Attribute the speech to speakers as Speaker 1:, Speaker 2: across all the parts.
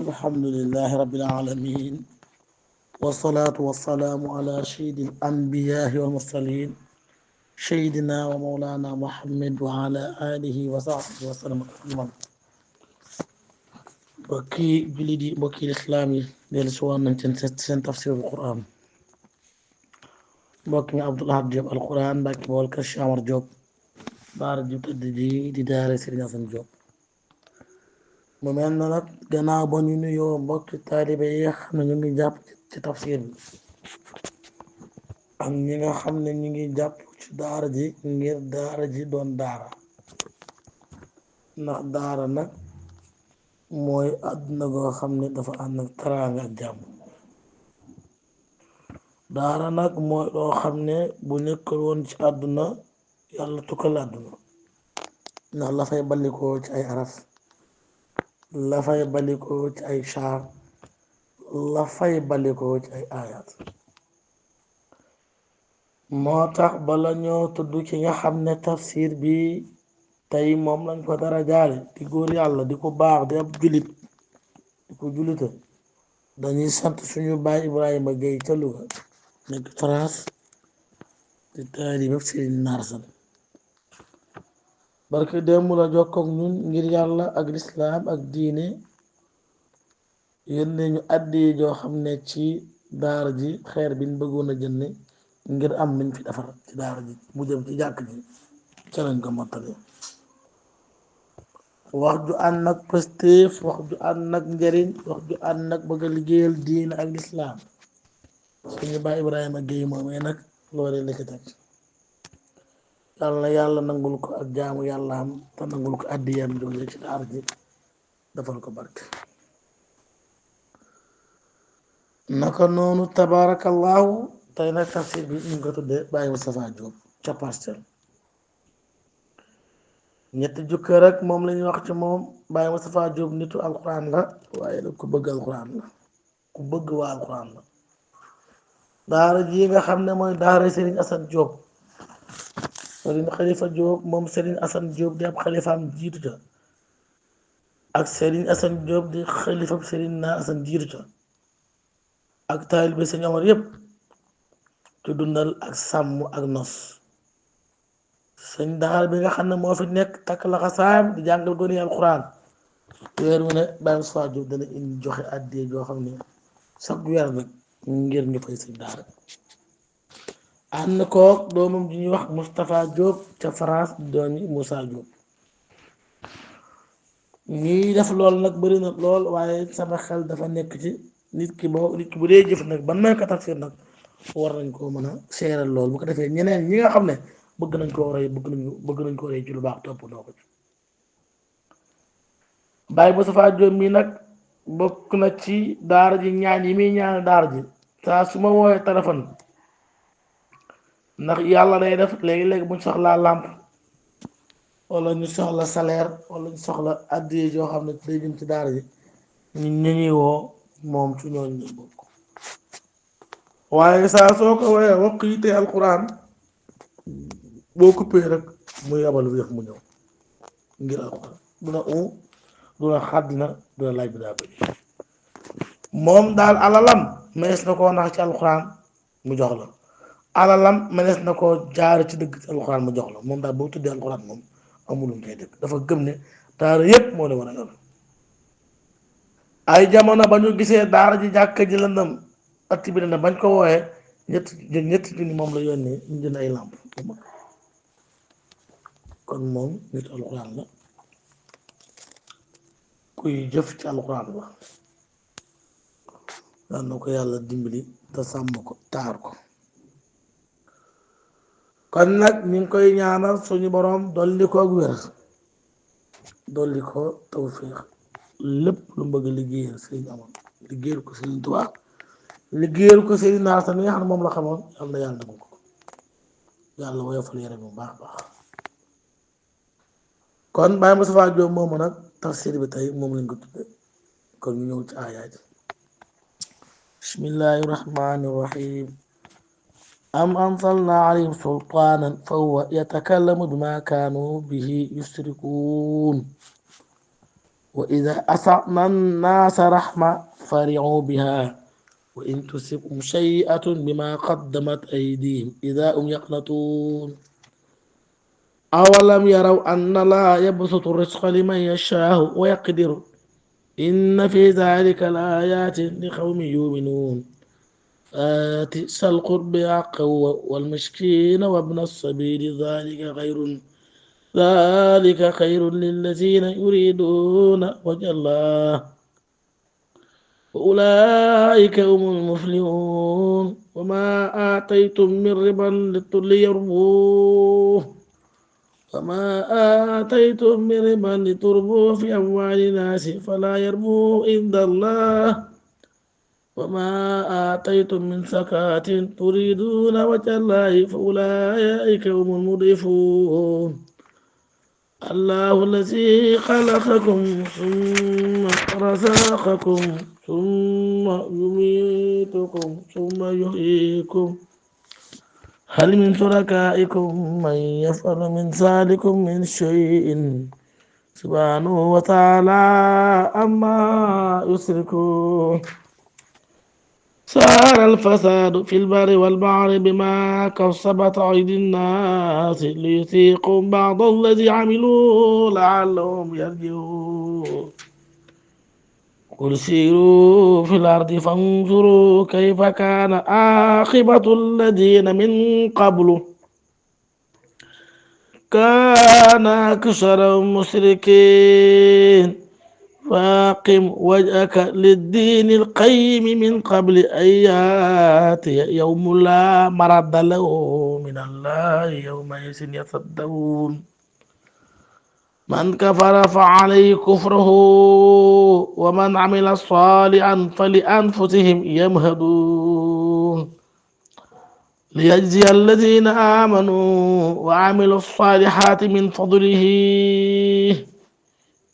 Speaker 1: الحمد لله رب العالمين، والصلاة والسلام على سيد الأنبياء والمرسلين سيدنا ومولانا محمد وعلى آله وصحبه وسلم تسليما. mbokki jullit yi mbokki lislaam yi dellu si woon nañ seen tafsirul Quran. mbokk mi Abdul Ahad Diop alquran mbàkki bool kër Cheikh Amar Diop daara ju tëdd ji di daara Serigne Assane Diop. mu mel na nag gannaaw ba ñu nuyoo mbokki taalibe yi nga xam ne ñu ngi jàpp ci tafsir bi ak ñi nga xam ne ñu ngi jàpp ci daara ji ngir daara ji doon daara, ndax daara nag mooy àdduna goo xam ne dafa ànd ak teraanga ak jàmm. daara nag mooy loo xam ne bu nekkul woon ci àdduna yàlla tukkal àdduna, ndax la fay ballikoo ci ay araf, la fay ballikoo ci ay saar, la fay ballikoo ci ay ayat. moo tax bala ñoo tudd ci nga xam ne tafsir bi tey moom lañ ko dara jaale di góor yàlla di ko baax di ab julit di ko julita, dañuy sant suñu baay Ibrahima Gueye ca Louga nekk France di taalibe Sëriñ Naar San. barke démb la jokkook ñun ngir yàlla ak lislaam ak diine yónnee ñu àddi joo xam ne ci daara ji xeer biñ bëggoon a jënd ngir am nañ fi defar ci daara ji mu jëm ci jàkk ji ca lañ ko mottali. wax ju ànd nag pëstéef, wax ju ànd nag njëriñ, wax ju ànd nag bëgg a liggéeyal diine ak lislaam. suñu baay Ibrahima Gueye moomee nag loolee la ci teg. yàlla nangul ko ak jaamu yàlla am te nangul ko àddiyam jooju ci daara ji defal ko barke. naka noonu tabarakallahu tey nag tafsir bi ñu ngi ko tuddee Baye Moustapha Diop ca Parcelles. ñetti jukka rek moom la ñuy wax ci moom. Baye Moustapha Diop nitu alquran la, waaye nag ku bëgg alquran la, ku bëgg waa alquran la. daara ji nga xam ne mooy daara Serigne Assane Diop, Serigne Khalifa Diop moom Serigne Assane Diop di ab xalifaam jiitu ca, ak Serigne Assane Diop di xalifaam Serigne Naar Assane jiitu ca, ak taalibe Serigne Omar yépp ci dundal ak sàmm ak nos. sëñ daara bi nga xam ne moo fi nekk takk la xasaayam di jàngal gone yi alxuraan, weer wu ne Baye Moustapha Diop dana indi joxe àddee joo xam ne chaque weer rek ngir ñu fay sëñ daara. ànd koog doomam ji ñuy wax Moustapha Diop ca France doomi Moussa Diop. ñuy def lool nag bëri na lool, waaye sama xel dafa nekk ci nit ki bu dee jëf nag ban may ko tafsir nag war nañ koo mën a seeral lool, bu ko defee ñeneen ñi nga xam ne bëgg nañ koo roy bëgg nañ koo roy ci lu baax topp doo ko ci. Baye Moustapha Diop mii nag bokk na ci daara ji ñaan yi muy ñaan daara ji saa su ma woowee téléphone, ndax yàlla day def léegi-léegi buñ soxlaa làmp wala ñu soxla salaire wala ñu soxla addiye joo xam ne day jëm ci daara ji ñu ñuy woo moom ci ñooñu ñu bokk. waaye saa soo ko woowee wax yi tey alquran boo coupé rek muy abal wéex mu ñëw ngir alquran du la xàddina du la laaj bi daa bëri. moom daal alalam mënees na koo nax ci alquran mu jox la, alalam mënees na koo jaar ci dëgg ci alquran mu jox la. moom daal boo tuddee alquran moom amulum koy dëgg, dafa gëm ne daara yépp moo ne war a yor. ay jamono ba ñu gisee daara ji jàkka ji lëndëm atti bi na bañ ko wooyee ñetti junni moom la yónnee ñu jënd ay làmp. kon moom nit alquran la, kuy jëf ci alquran la. daan na ko yàlla dimbali te sàmm ko taar ko. kon nag ñu ngi koy ñaanal suñu boroom dolli ko ak wér, dolli ko tawfiix, lépp lu bëgg liggéeyal Sëriñ Amar, liggéeyal ko Sëriñ Tuubaa, liggéeyal ko Sëriñ Naar San mi nga xam ne moom la xamoon, yàlla yàlla def ko yàlla woyofal yaram bu baax baax. kon Baye Moustapha Diop moomu nag tafsir bi tey moom lañ ko tudde. kon ñu ñëw ci aayaat. bismillahi rahmani rahim. am anzalna alayhim sultaanan fa huwa yatakallamu bima kaanu bihi yushrikuun. wa ida asana annaasa rahma fari'u biha wa in tusibhum shay'atun bima qaddamat aydihim ida hum yaqnatun awalam yaraw anna allaha yabsutu risqa liman yashaa'u wa yaqdiru inna fi dhalika la ayatin li qawmin yu'minun آت القرب حقه والمسكين وابن السبيل ذلك خير للذين يريدون وجه الله وأولئك هم المفلحون وما آتيتم من ربا ليربوه وما آتيتم من ربا لتربوه في أموال الناس فلا يربو عند الله وما آتيتم من زكاة تريدون وجه الله فأولئك هم المضيفون الله الذي خلقكم ثم رزقكم ثم يميتكم ثم يحييكم هل من شركائكم من يفعل من ذلكم من شيء سبحانه وتعالى أما يشركون صار الفساد في البر والبحر بما كسبت أيدي الناس ليذيقوا بعض الذي عملوا لعلهم يرجعون قل سيروا في الأرض فانظروا كيف كان عاقبة الذين من قبل كان أكثرهم مشركين فاقم وجهك للدين القيم من قبل أن يأتي يوم لا مرد له من الله يومئذ يصدقون من كفر فعليه كفره ومن عمل صالحا فلأنفسهم يمهدون ليجزي الذين آمنوا وعملوا الصالحات من فضله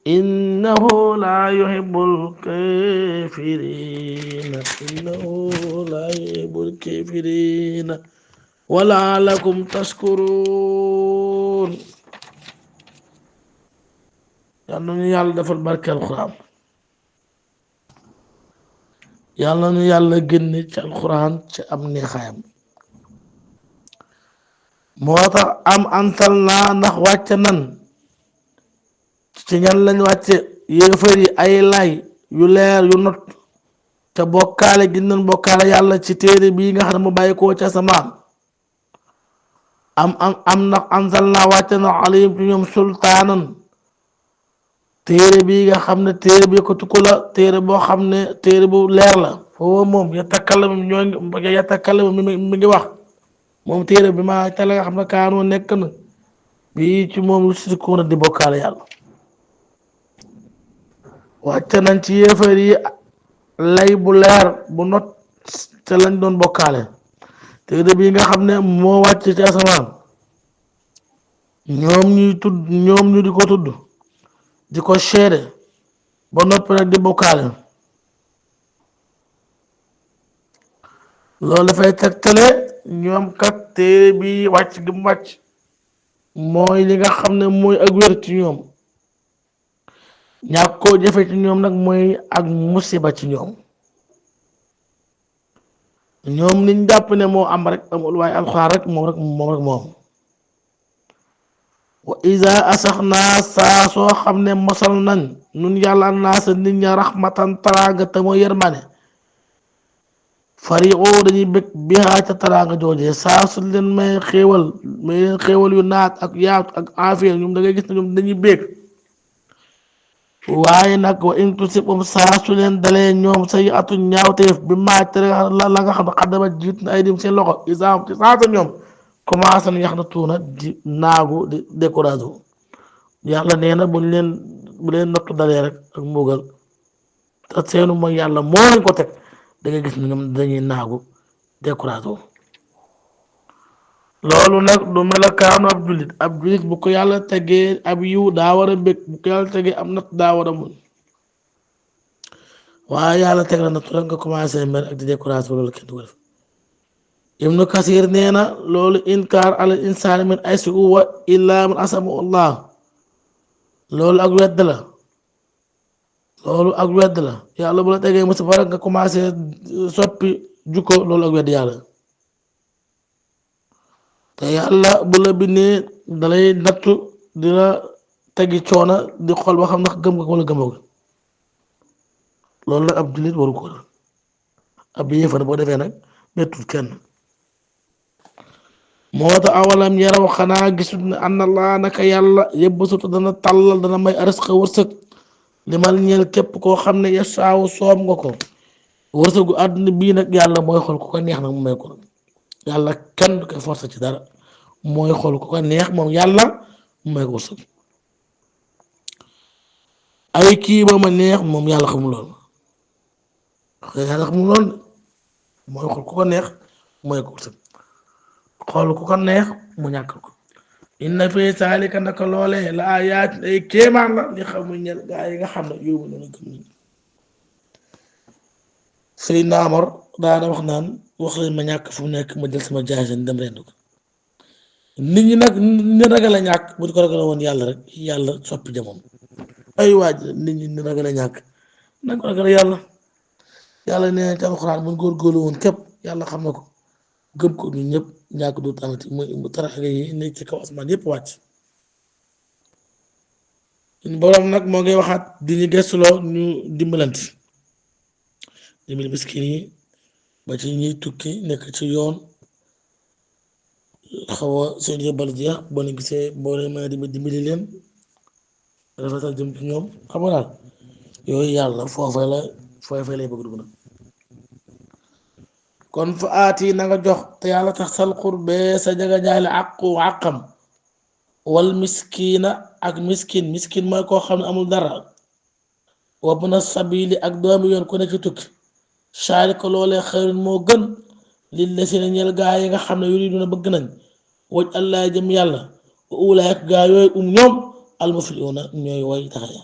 Speaker 1: إنه لا يحب الكافرين ولعلكم تشكرون yàlla nu yàlla defal barke alxuraan yàlla nu yàlla génne ci alxuraan ci am neexaayam moo tax am antal naa ndax wàcce nan ci ñan lañ wàcce yéefar yi ay lay yu leer yu not te bokkaale gi nañ bokkaale yàlla ci téere bii nga xam ne mu bàyyi koo ca asamaan am ndax antal naa wàcce na alayhim ci ñoom sultaanan téere bii nga xam ne téere bi ko tukku la téere boo xam ne téere bu leer la foofu moom yatakallamu mi ngi wax moom téere bi ma tala nga xam ne kaanoo nekk na bii ci moom lu sirikoona di bokkaale yàlla wàcce nañ ci yéefar yi lay bu leer bu not te lañ doon bokkaale téere bii nga xam ne moo wàcc ci asamaan ñoom ñu di ko tudd di ko seede ba noppi nag di bokkaale loolu dafay tegtale ñoom kat téere bi wàcc gi mu wàcc mooy li nga xam ne mooy ak wér ci ñoom ñàkk koo jëfe ci ñoom nag mooy ak musiba ci ñoom niñ jàpp ne moo am rek amul waaye alxuraan rek moom wa iza asaxnaa saa soo xam ne mosal nañ nun yàlla naa sa nit ña raxmatan taraanga te mooy yërmane fari'u dañuy bëgg bihaa ca taraanga joojee saa su leen may xéewal yu naat ak yaatu ak aafiya ñoom da ngay gis ne ñoom dañuy bëgg waaye nag wa in tusibhum saa su leen dalee ñoom sayyi'atun ñaawteef bi maa tere la nga xam ne xaddama jiit na ay dim seen loxo isaam ci saa sa ñoom commencé nañ yax na tuuna di naagu di découragé wu yàlla nee na bu leen nattu dalee rek ak mbugal te seenu mooy yàlla moo leen ko teg da ngay gis ne ñoom dañuy naagu découragé wu loolu nag du melokaanu ab jullit bu ko yàlla tegee ab yiw daa war a bég bu ko yàlla tegee am natt daa war a muñ waaye yàlla teg la nattu rek nga commencé mer ak di découragé loolu kenn du ko def ibnu kasir nee na loolu inkaar ala insaani min aysi huwa illa man asamahu allah loolu ak wedd la loolu ak wedd la yàlla bu la tegee musiba rek nga commencé soppi jukko loolu ak wedd yàlla te yàlla bu la bindee dalay nattu di la tegi coona di xool ba xam ndax gëm nga ko wala gëmoo ko loolu nag ab jullit waru ko ab yéefar boo defee nag bettul kenn moo tax awalam yaraw xanaa gisut ne anna allah naka yàlla yëbbasutu dana tàllal dana may arisqa wërsëg li mal ñeel képp koo xam ne yasaaw soob nga ko wërsëgu àdduna bii nag yàlla mooy xool ku ko neex nag mu may ko yàlla kenn du koy forcer ci dara mooy xool ku ko neex moom yàlla mu may ko wërsëg ay kii ba ma neex moom yàlla xamul lool yàlla xamul lool mooy xool ku ko neex mu may ko wërsëg xool ku ko neex mu ñàkk ko inna fi saalika naka loolee la ayaat ay kéemaan la li xam muy ñel gaa yi nga xam ne yóbbu noonu gëm nañ Seydina Omar daana wax naan wax leen ma ñàkk fu mu nekk ma jël sama jaay seen dem rend ko nit ñi nag ni ragal a ñàkk bu ko ragal woon yàlla rek yàlla soppi jamono ay waaj nit ñi ni ragal a ñàkk nag ko ragal yàlla yàlla nee na ci alxuraan bu góorgóorlu woon képp yàlla xam na ko gëm ko ñun ñëpp ñàkk du tamati mu taraxale yi nekk ci kaw asmaan yëpp wàcc borom nag moo ngi waxaat di ñu gëstuloo ñu dimbalanti dimbali miskin yi ba ci ñuy tukki nekk ci yoon xaw a seen yóbbal jeex boo leen gisee boo leen mën a dimbali leen rafetal jëm ci ñoom xam nga daal yooyu yàlla foofee lay bëgg dugg nag kon fa aati na nga jox te yàlla tax sal xurbee sa jaga jaale àqam wal miskina ak miskin mooy koo xam ne amul dara wabna sabili ak doomi yoon ku nekk ci tukki saari ko loolee xëyrin moo gën lil la si ne ñeel gaa yi nga xam ne yuriduna bëgg nañ waj allah jëm yàlla wa ulaayka gaa yooyu ñoom almufliuna ñooy way taxe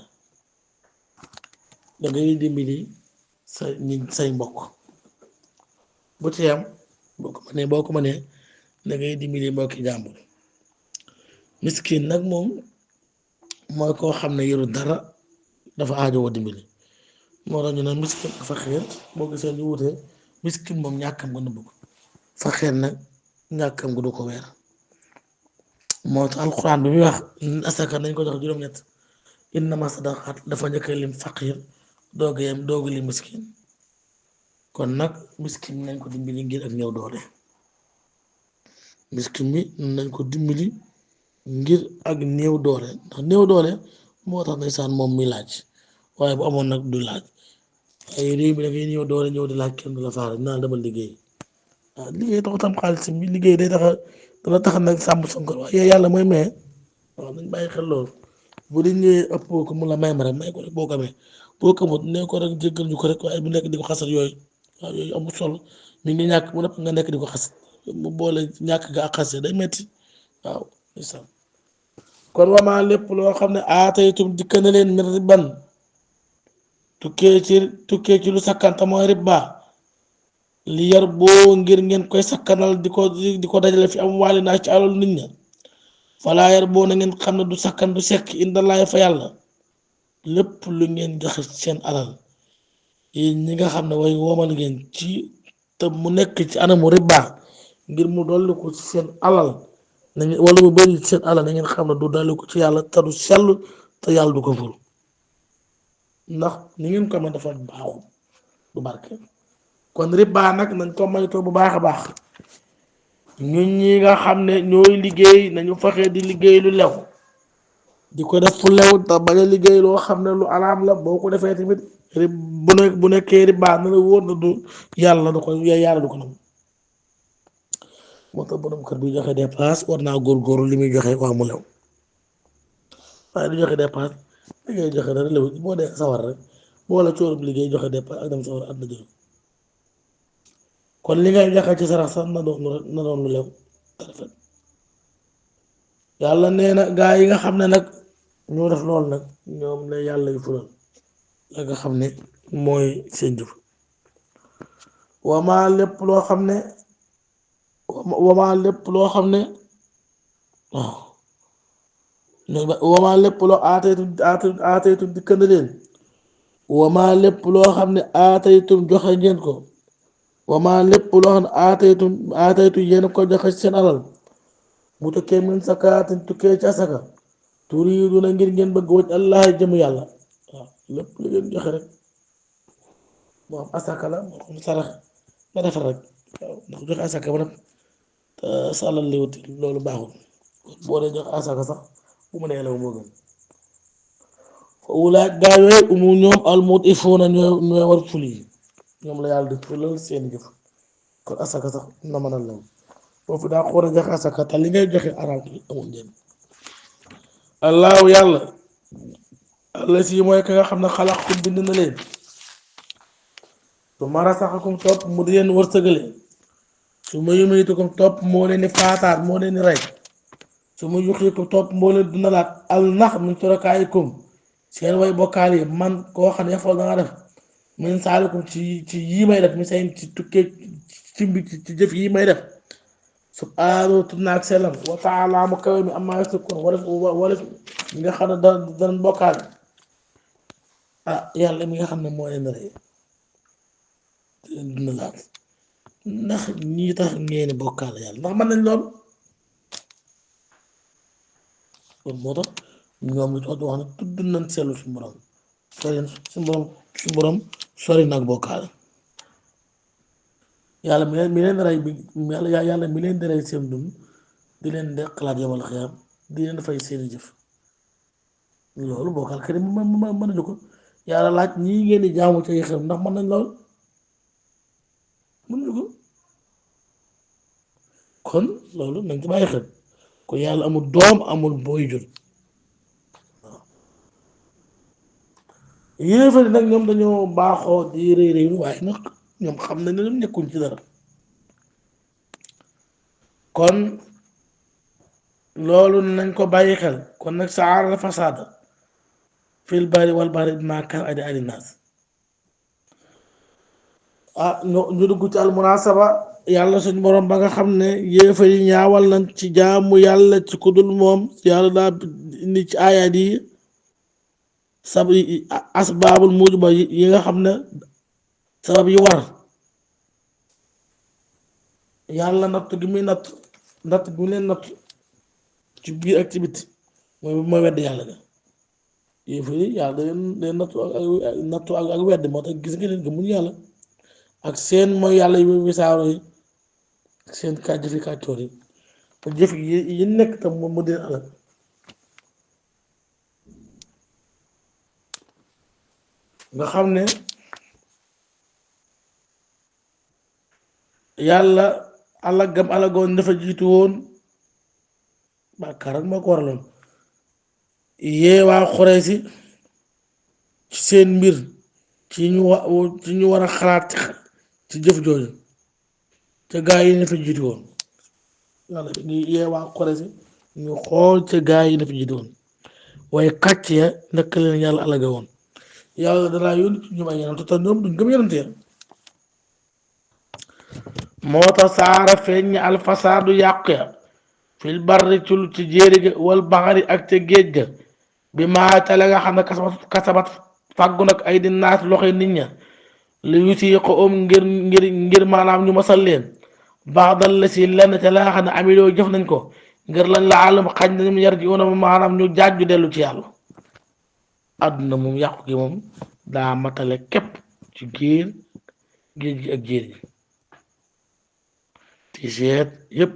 Speaker 1: da ngay dimbali say mbokk bu ci yam boo ko mënee da ngay dimbali mbokki jàmbur miskin nag moom mooy koo xam ne yoru dara dafa aajowoo dimbali moo tax ñu ne miskin ak faqiir boo gisee ñu wutee miskin moom ñàkkam nga nëbb ko faqiir nag ñàkkam nga du ko weer moo tax alxuraan bi muy wax asaka nañ ko jox juróom-ñett innama sadaqaat dafa njëkk lim faqiir doogu lim miskin kon nag miskin nañ ko dimbali ngir ak ñëw doole miskin bi nañ ko dimbali ngir ak néew doole ndax néew doole moo tax ndeysaan moom mi laaj waaye bu amoon nag du laaj ay réew mi da ngay ñëw doole ñëw di laaj kenn du la faale dinaa dama liggéey waaw liggéey taxu tam xaalis bi liggéey day tax dana tax nag sàmm sonkor waaye yàlla mooy maye waaw nañ bàyyi xel loolu bu di ñëwee ëpp ko mun la may ma rek may ko rek boo ko amee boo ko amut ne ko rek jéggal ñu ko rek waaye bu nekk di ko xasal yooyu waaw yooyu amul solo mi ngi ñàkk mu nekk nga nekk di ko xas mu boole ñàkk ga ak xase day metti waaw isam kon wamaa lépp loo xam ne aataytum dikka na leen min riban tukkee ci lu sakkanta mooy riba li yar boo ngir ngeen koy sakkanal di ko dajale fi am waali naa ci alal nit ña falaa yar boo na ngeen xam ne du sakkan du sekk indalaay fa yàlla lépp lu ngeen joxe seen alal yéen ñi nga xam ne way woomal ngeen ci te mu nekk ci anamu riba ngir mu dolli ko ci seen alal nañu wala mu bëri ci seen alal na ngeen xam ne du dolli ko ci yàlla te du sell te yàlla du ko ful ndax ni ngeen ko mën dafa baaxu du barke kon riba nag nañ ko moytoo bu baax a baax ñun ñi nga xam ne ñooy liggéey nañu fexe di liggéey lu lew di ko def fu lew te bañ a liggéey loo xam ne lu alaam la boo ko defee tamit bu nekkee riba na la wóor na du yàlla du ko nangu moo tax borom kër bi joxe dépense war naa góorgóorlu li muy joxe wax mu lew waaye du joxe dépense liggéey joxe dara lew boo dee sawar rek boo la cóorum liggéey joxe dépense ak dem sawar at na jël kon li ngay joxe ci sarax sax na doon lu lew te rafet yàlla nee na gaa yi nga xam ne nag ñoo def lool nag ñoom la yàlla yu fulal la nga xam ne mooy seen jëf wamaa lépp loo xam ne waaw wamaa lépp loo aateetu dikkandi leen wama lépp loo xam ne aataytum joxe ngeen ko wama lépp loo xam ne aataytu yéen ko joxe seen alal mu tukkee min sakaatin tukkee ci asaka turiiduna ngir ngeen bëgg waj allah jëm yàlla waaw lépp lu ngeen joxe rek moo am asaka la moo xam sarax nga defar rek waaw ndax joxe asaka ba nag sa alal li wuti loolu baaxul boo dee joxe asaka sax bu mu nee la moo gën fa ulaaj gaa yooyu umu ñoom almutifuuna ñooy war ful yi ñoom la yàlla di fulal seen jëf kon asaka sax na mën a law boo fi daa xool a joxe asaka te li ngay joxe araam amul njëriñ allahu yàlla alla si mooy ka nga xam ne xalaqakum bind na leen su ma rasaxakum topp mu di leen wërsëgale su ma yumiitukum topp moo leen di faataat moo leen di rey su ma yuxiikum topp moo leen dundalaat al nax min surakaayikum seen way bokkaal yi man koo xam ne foofu da nga def min saalikum ci yii may def mi seen ci tukkee ci jëf yii may def subhaanahu tudd naa ak sellam wa taala mu kawe mi amma yasrikun wala mi nga xam ne dana bokkaal ah yàlla mi nga xam ne moo leen rey te leen dundalaat ndax ñii tax ngeen bokkaal yàlla ndax mën nañ lool kon moo tax ñoom li tax di wax ne tudd nañ sellu suñu borom suñu borom sori nag bokkaale yàlla mi leen rey bi yàlla mi leen di rey seen dund di leen de xalaat yomal xiyaam di leen fay seeni jëf loolu bokkaal kër mën nañu ko yàlla laaj ñii ngeen di jaamu ca xel ndax mën nañ lool mën nañu ko kon loolu nañ ci bàyyi xel ko yàlla amul doom amul booy jur waaw yéefari nag ñoom dañoo baaxoo di rëy rëylu waaye nag ñoom xam nañ ne ñoom nekkuñ ci dara kon loolu nañ ko bàyyi xel kon nag saara fasaada fil bari wal bari ma kan adi adi naas ñu dugg ci almunasaba yàlla suñ borom ba nga xam ne yéefar yi ñaawal nañ ci jaamu yàlla ci kudul moom yàlla daa indi ci aayaat yi asbaabul mujiba yi nga xam ne sabab yi war yàlla natt gi muy natt gi mu leen natt ci biir ak ci biti mooy wedd yàlla ga yéefar yi yàlla day nattu ak wedd moo tax gis nga leen gëmuñu yàlla ak seen mooy yàlla yu wisaaro yi ak seen jëfi kàccoor yi te jëf yi nekk tam mu deen alal nga xam ne yàlla alagam alagoon dafa jiitu woon bàkkaar ak moo ko waraloon yeewaa Xuraysi ci seen mbir ci ñu war a xalaat ci jëf jooju ca gaa yi ne fa jiitu woon yàlla ngi yeewaa Xuraysi ñu xool ca gaa yi ne fa jiitu woon waaye kàcc ya naka leen yàlla alaga woon yàlla danaa yónni ci ñoom ay yonent te ñoom duñ gëm yonent ya moo tax saara feeñ ñi alfasaadu yàq ya fil barri ci jéeri ga wal baxari ak ca géej ga bi maa ca la nga xam ne kasabat fàggu nag ay di naas loxo nit ña li yusiiqu ngir maanaam ñu masal leen baax dal la si lenn ca la nga xam ne amiloo jëf nañ ko ngir lañ la àllam xañ nañu yar ji una maanaam ñu jaaju dellu ci yàlla àdduna moom yàqu gi moom daa matale képp ci géej gi ak jéer gi ci seet yépp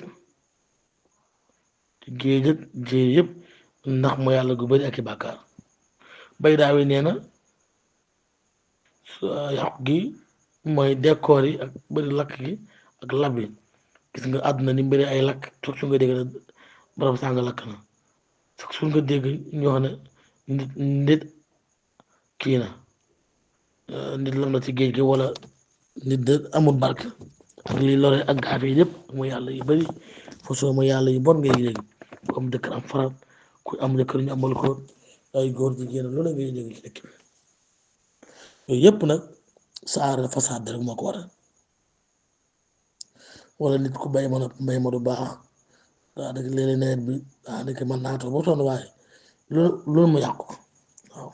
Speaker 1: ci géej ak jéer yépp ndax mu yàlla gu bari ak i bàkkaar bay daawi nee na yàqu gi mooy décor yi ak bari lakk gi ak lab yi gis nga àdduna ni mbiri ay lakk su nga dégg na barab sàng lakk na su nga dégg ñoo xam ne nit kii na nit lam na ci géej gi wala nit de amul barke ak li lore ak gaaf yi yëpp mooy yàlla yu bari façon mooy yàlla yu bon ngay dégg ku am jëkkër am farat ku am jëkkër ñu amal ko ay góor jigéen lu ne ngay dégg ci dëkk bi yooyu yëpp nag saara fasaad rek moo ko waral wala nit ku bay ma mbay ma du baax daa dëgg léeg-léeg nawet bi daa dëgg mën naatoo ba sonn waaye loolu mu yàqu ko waaw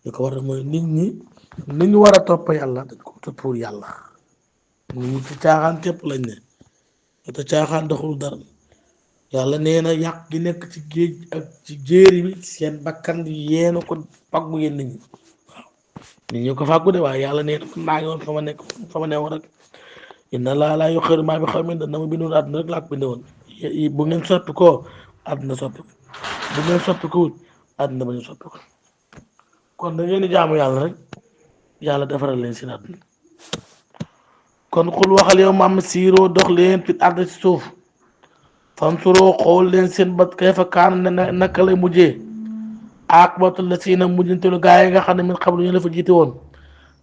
Speaker 1: li ko waral mooy nit ñi ni ñu war a topp yàlla dañ ko toppul yàlla nit ñi ci caaxaan képp lañ ne te caaxaan doxul dara yàlla nee na yàq gi nekk ci géej ak ci jéeri bi seen bakkan yéena ko faggu yéen nit ñi nit ñi ko fàggu de waaye yàlla nee na maa ngi woon fa ma nekk fa ma ne woon rek inna laa laa yuxayyiru maa bi qawmin na ma bindoon àdduna rek laa ko bindee woon bu ngeen soppi ko àdduna soppi ko bu ngeen soppi ko àdduna ba ñu soppi ko kon da ngeen di jaamu yàlla rek yàlla defaral leen seen àdduna kon xul waxal yow maam siiroo dox leen fi àdd ci suuf fansuroo xool leen seen bat kayfa kaan naka lay mujjee aaqibatul lasiina mujjantelu gaa yi nga xam ne min qablu ñu la fa jiite woon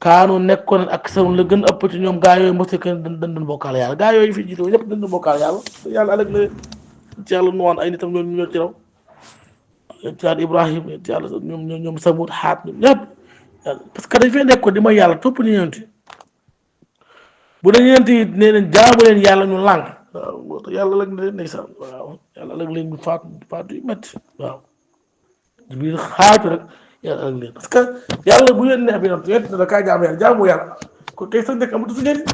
Speaker 1: kaanu nekkoon ak sarum la gën ëpp ci ñoom gaa yooyu mos a dënd bokkaal yàlla gaa yooyu fi jiite woon yëpp dënd bokkaal yàlla yàlla alag na ci yàlla nuwaan ay nitam ñoom ñoo ci raw ci yàlla Ibrahim ci yàlla ñoom Samud xaat ñoom ñëpp parce que dañ fay nekkoon di may yàlla topp ni ñeenti bu dañ ñeenti nee nañ jaamu leen yàlla ñu lànk waaw yàlla alag na leen ndeysaan waaw yàlla alag leen faatu yu métti waaw biir xaatu rek yàlla alag leen parce que yàlla bu leen neex bi nag yent na da kaa jaamu yàlla jaamu yàlla ko kay sa nekk amatu su njëriñ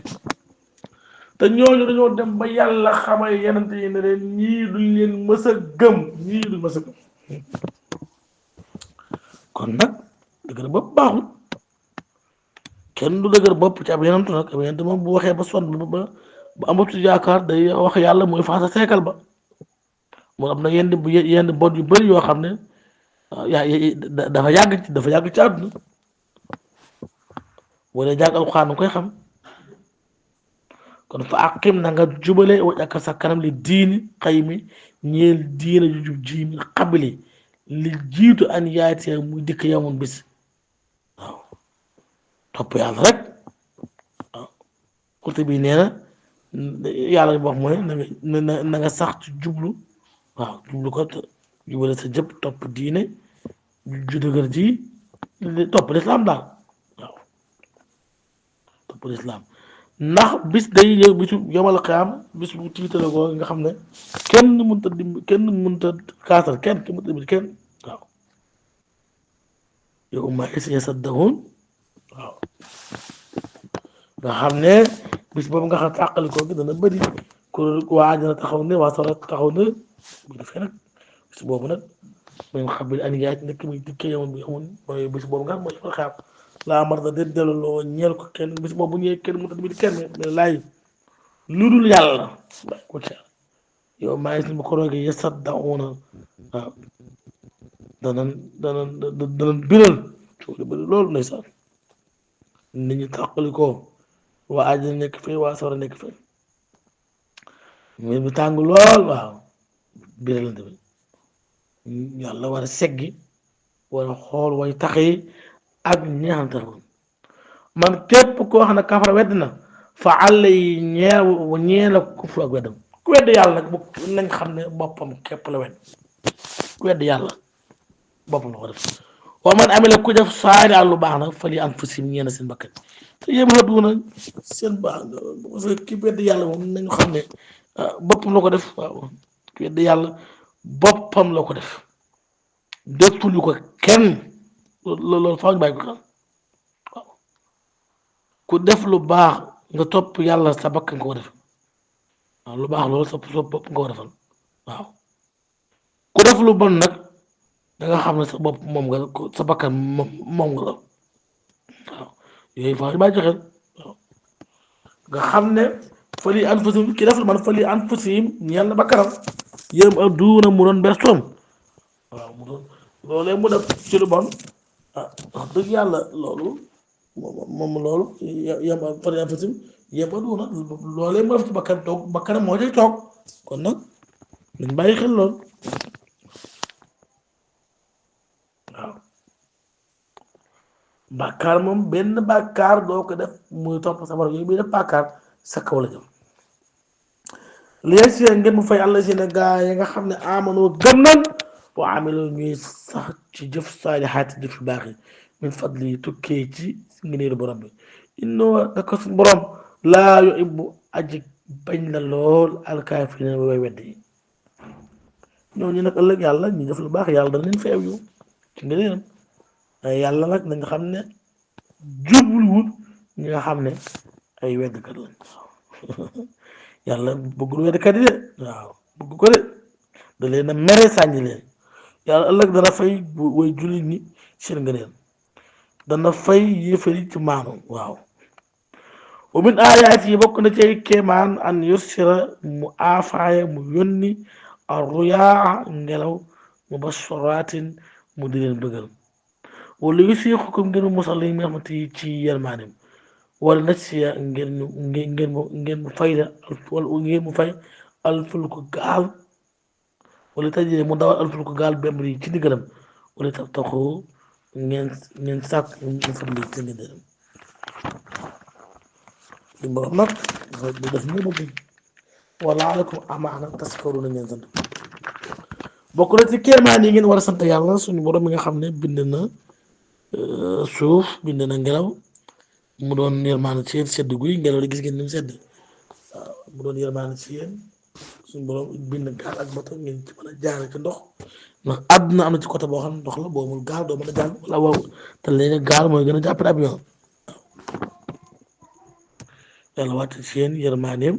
Speaker 1: te ñooñu dañoo dem ba yàlla xamal yenante yi ne leen ñii duñ leen mës a gëm ñii duñ mës a gëm kon nag dëgër bopp baaxul kenn du dëgër bopp ci ab yenantu nag ab yenantu moom bu waxee ba sonn ba amatu yaakaar day wax yàlla mooy faasa seekal ba moom am na yenn bon yu bëri yoo xam ne dafa yàgg ci àdduna boo dee jàng alxuraan koy xam kon fa aqim na nga jubale wajhaka sa kanam li diini xëy mi ñeel diina ju jub ji min qabli li jiitu an yaatiya muy dikk yamun bis waaw topp yàlla rek waaw côté bi nee na yàlla wax mooy na nga sax ci jublu waaw jublu ko jubale sa jëpp topp diine ju dëgër ji topp lislaam daal waaw topp lislaam ndax bis day ñëw bisu yomal xiyaam bis bu tiitale ko nga xam ne kenn mënta dimb kenn mënta kaasal kenn mënta dimb kenn waaw yow ma is yasaddaxuun waaw nga xam ne bis boobu nga xam tàqalikoo gi dana bëri ku waa àjjana taxaw ne waa sawara taxaw ne bu defee nag bis boobu nag min qabli an yaati nekk muy dikkee yoon bi amoon mooy bis boobu nga xam mooy yomal xiyaam laa mar da déet delloo ñeel ko kenn bis boobu bu ñëwee kenn mënta dimb kenn mais laay lu dul yàlla bàyyi ko ci yàlla yow maa ngi si bu ko roogee yasaddaxuuna waaw danañ biral coow li bëri loolu ndeysaan nit ñi tàqalikoo waa àjjana nekk fii waa sawara nekk fii mbir bi tàng lool waaw biralante bi yàlla war a seggi war a xool way tax yi ak ñaanta man képp koo xam ne kafara wedd na fa àll yi ñeela kufru ak weddam ku wedd yàlla nag bu nañ xam ne boppam képp la wedd ku wedd yàlla boppam la ko def wa man amila ku def saari lu baax nag fa li anfusihim ñeena seen bakkan te yéem la dugg nag seen baax parce que ki wedd yàlla moom nañu xam ne boppam la ko def waaw ku wedd yàlla boppam la ko def defulu ko kenn loolu faaw ñu bàyyi ko xel waaw ku def lu baax nga topp yàlla sa bakkan nga ko def waaw lu baax loolu sa bopp nga ko defal waaw ku def lu bon nag da nga xam ne sa bopp moom nga sa bakkan moom nga la waaw yooyu faaw ñu bàyyi ko xel waaw nga xam ne fa li anfusihim ki def lu man fa li anfusihim ñeel na bakkanam yërëm ak duuna mu doon bersoom waaw mu doon loolee mu def ci lu bon wax dëgg yàlla loolu moom loolu yem fa li anfusihim yem ak duuna loolee mu def ci bakkan toog bakkanam moo cay toog kon nag nañ bàyyi xel lool waaw bàkkaar moom benn bàkkaar doo ko def muy topp safara yooyu muy def bàkkaar sa kaw la jëm léegi si ngeen mu fay àlla si ne gaa yi nga xam ne amanoo gëm nañ wa amiloo ñuy sax ci jëf saalihaat jëf yu baax yi min fadli yi tukkee ci ngëneelu borom bi innoo daka suñ borom laa yuhibbu aji bañ la lool alkaafiriina way wedd yi ñooñu nag ëllëg yàlla ñu def lu baax yàlla dana leen feew yu ci ngëneelam yàlla nag nañ xam ne jubluwul ñi nga xam ne ay weddkat lañ yàlla bëggul weddkat yi de waaw bëgg ko de da leen a mere sànni leen yàlla ëllëg dana fay way jullit ñi seen ngëneel dana fay yéefari ci maanu waaw wa min aayaat yi bokk na ci ay kéemaan an yursira mu aafaaya mu yónni arruyaa ngelaw mubasharatin mu di leen bëggal wala yusiiqukum ngir musal li nga xamante ni ci yërmaaneem wala najsiya ngeen mu fay la wala ngeen mu fay alfulku gaal wala tajee mu dawal alfulku gaal bemb yi ci ndigalam wala tabtaxu ngeen sàkk mu fadli ci ndigalam li borom nag du def mu bëgg wala alakum amaana taskaru na ngeen sant bokk na ci kéemaan yi ngeen war a sant yàlla suñu borom mi nga xam ne bind na suuf bind na ngelaw mu doon yërmaane ci yéen sedd guy ngelaw li gis ngeen ni mu sedd waaw mu doon yërmaane ci yéen suñu borom bind gaal ak bato ngeen ci mën a jaare ci ndox ndax àdduna am na ci côté boo xam ne ndox la boo amul gaal doo mën a jàll wala wow te léegi gaal mooy gën a jàppale avion yàlla wàcc ci yéen yërmaaneem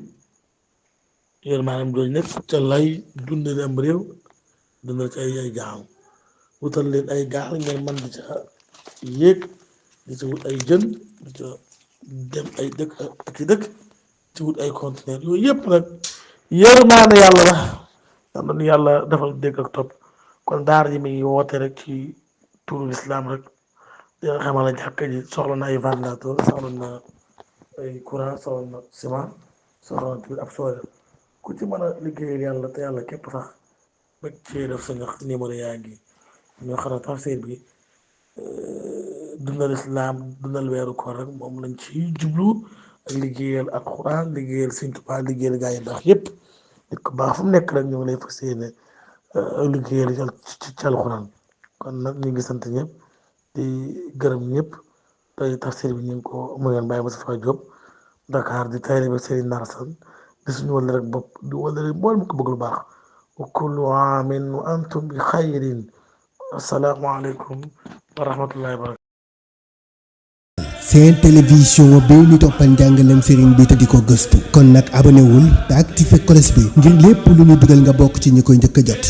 Speaker 1: doon nekk ca lay dundale am réew dina ci ay jaam wutal leen ay gaal ngeen mën di ca yéeg di ci wut ay jën di ca dem ay dëkk ak i dëkk ci wut ay conteneur yooyu yëpp nag yërmaane yàlla la yàlla nu yàlla defal dégg ak topp kon daara ji mi ngi woote rek ci turu lislaam rek dina xamal ne jàkka ji soxla na ay ventilateur soxla na ay courant soxla na ciment soxla na tamit ab sooyal ku ci mën a liggéeyal yàlla te yàlla képp sax ba cee def sa ñax numéro yaa ngi ñoo xam ne tafsir bi dundal islaam dundal weeru koor rek moom lañ ci jublu ak liggéeyal ak Alxuraan liggéeyal Sëñ Tuubaa liggéeyal gaa yi baax yépp nit ko baax fu mu nekk rek ñu ngi lay fas yéene liggéeyal ci Alxuraan kon nag ñu ngi sant ñëpp di gërëm ñëpp tey tafsir bi ñu ngi ko mu ngeen Baye Moustapha Diop Dakar di taalibe Serigne Nar Assane di suñu wala rek bopp di wala rek mbool mu ko bëgg lu baax wa kullu aamin wa antum bi xayrin assalaamu aleykum wa rahmatullahi wa barakatuh
Speaker 2: seen télévision bi ñu toppal njàngaleem sëriñ bi te di ko gëstu kon nag abonné wul te activé cloche bi ngir lépp lu ñu dugal nga bokk ci ñi koy njëkk a jot